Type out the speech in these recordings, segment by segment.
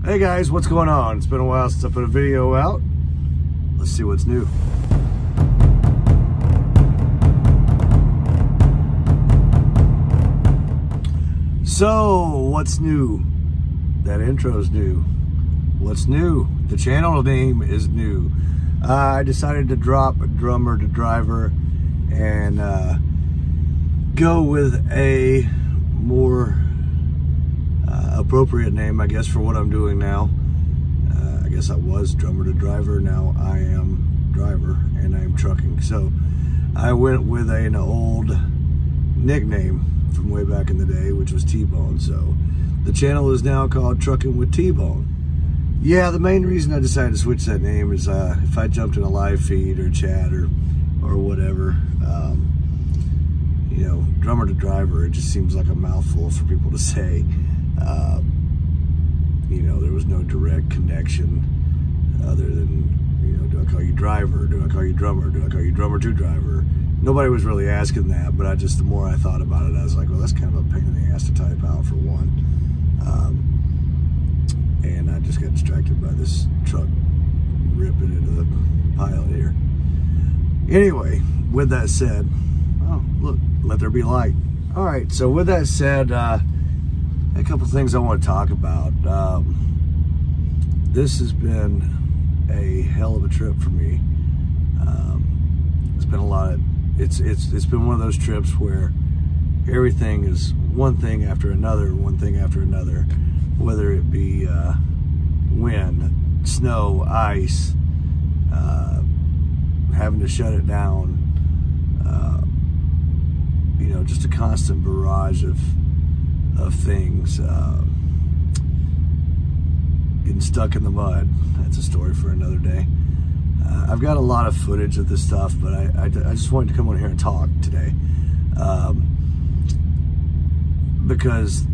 Hey guys, what's going on? It's been a while since I put a video out. Let's see what's new. So, what's new? That intro's new. What's new? The channel name is new. I decided to drop Drummertodriver and go with a more appropriate name, I guess, for what I'm doing now. I guess I was Drummertodriver, now I am driver and I am trucking. So I went with an old nickname from way back in the day, which was T-Bone. So the channel is now called Trucking with T-Bone. Yeah, the main reason I decided to switch that name is if I jumped in a live feed or chat or whatever, you know, Drummertodriver, it just seems like a mouthful for people to say. You know, there was no direct connection other than, you know, do I call you driver? Do I call you drummer? Do I call you Drummertodriver? Nobody was really asking that, but the more I thought about it, I was like, well, that's kind of a pain in the ass to type out for one. And I just got distracted by this truck ripping into the pilot here. Anyway, with that said, oh, look, let there be light. All right, so with that said, a couple things I want to talk about. This has been a hell of a trip for me. It's been a lot of, it's been one of those trips where everything is one thing after another, whether it be wind, snow, ice, having to shut it down, you know, just a constant barrage of things, getting stuck in the mud. That's a story for another day. I've got a lot of footage of this stuff, but I just wanted to come on here and talk today, because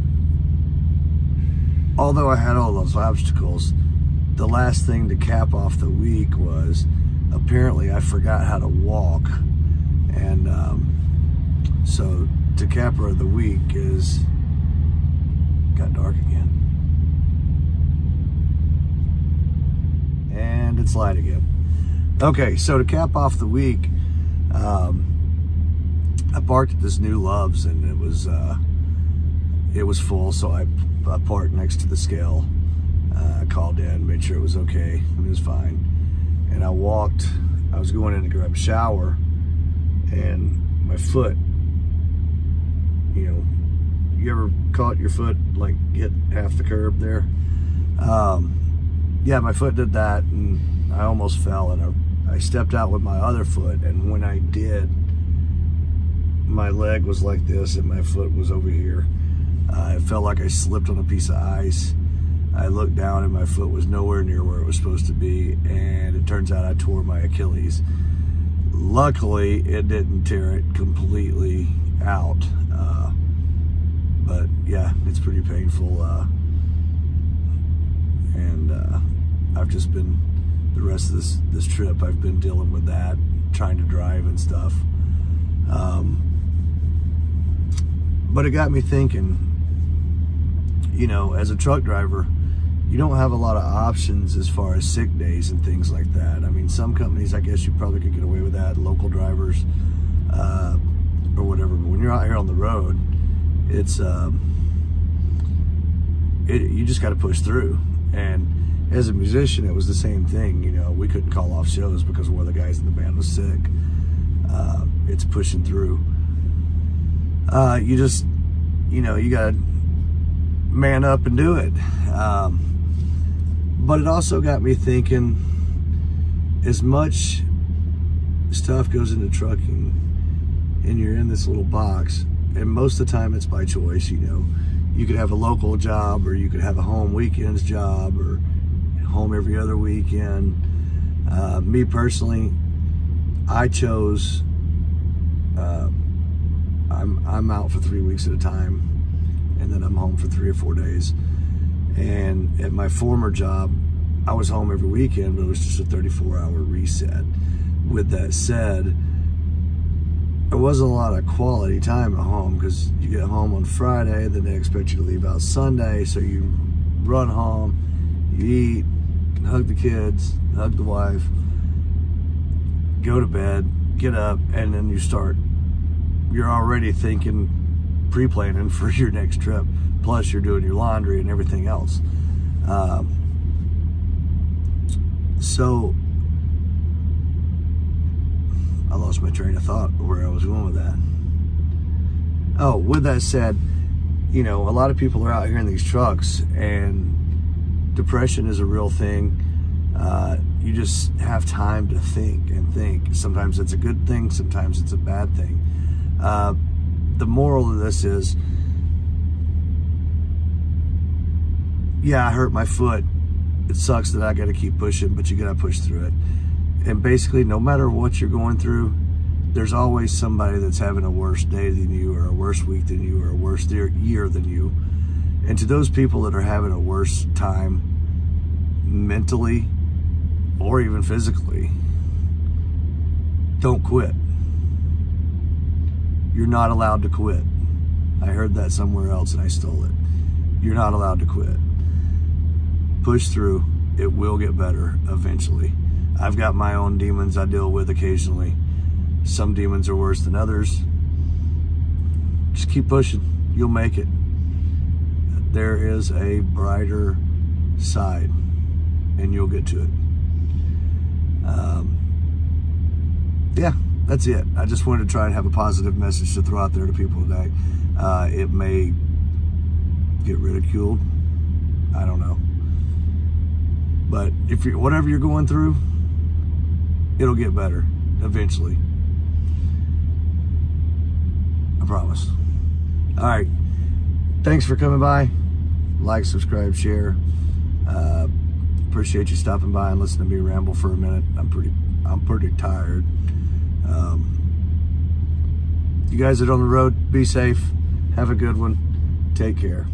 although I had all those obstacles, the last thing to cap off the week was apparently I forgot how to walk, and so to capper the week is got dark again, and it's light again. Okay, so to cap off the week, I parked at this new Love's, and it was full, so I parked next to the scale. I called in, made sure it was okay, and it was fine. And I was going in to grab a shower, and my foot, you know, you ever caught your foot like hit half the curb there? Yeah, my foot did that, and I almost fell, and I stepped out with my other foot, and when I did, my leg was like this and my foot was over here. It felt like I slipped on a piece of ice. I looked down and my foot was nowhere near where it was supposed to be, and it turns out I tore my Achilles. Luckily, it didn't tear it completely out, but yeah, it's pretty painful, and I've just been, the rest of this trip, I've been dealing with that, trying to drive and stuff. But it got me thinking, you know, as a truck driver, you don't have a lot of options as far as sick days and things like that. I mean, some companies, I guess you probably could get away with that, local drivers, or whatever. But when you're out here on the road, it's, you just got to push through. And as a musician, it was the same thing. You know, we couldn't call off shows because one of the guys in the band was sick. It's pushing through. You just, you know, you gotta man up and do it. But it also got me thinking, as much stuff goes into trucking and you're in this little box, and most of the time it's by choice. You know, you could have a local job, or you could have a home weekends job, or home every other weekend. Me personally, I chose, I'm out for 3 weeks at a time, and then I'm home for 3 or 4 days. And at my former job, I was home every weekend, but it was just a 34-hour reset. With that said, there wasn't a lot of quality time at home, because you get home on Friday, then they expect you to leave out Sunday, so you run home, You eat, hug the kids, hug the wife, go to bed, get up, and then you're already thinking, pre-planning for your next trip. Plus you're doing your laundry and everything else. So I lost my train of thought where I was going with that. Oh, with that said, you know, a lot of people are out here in these trucks, and depression is a real thing. You just have time to think and think. Sometimes it's a good thing, sometimes it's a bad thing. The moral of this is, yeah, I hurt my foot. It sucks that I got to keep pushing, but you got to push through it. And basically, no matter what you're going through, there's always somebody that's having a worse day than you, or a worse week than you, or a worse year than you. And to those people that are having a worse time mentally or even physically, don't quit. You're not allowed to quit. I heard that somewhere else and I stole it. You're not allowed to quit. Push through. It will get better eventually. I've got my own demons I deal with occasionally. Some demons are worse than others. Just keep pushing. You'll make it. There is a brighter side, and you'll get to it. Yeah, that's it. I just wanted to try and have a positive message to throw out there to people today. It may get ridiculed. I don't know. But if you're, whatever you're going through, it'll get better eventually. I promise. All right. Thanks for coming by. Like, subscribe, share. Appreciate you stopping by and listening to me ramble for a minute. I'm pretty tired. You guys that are on the road, be safe. Have a good one. Take care.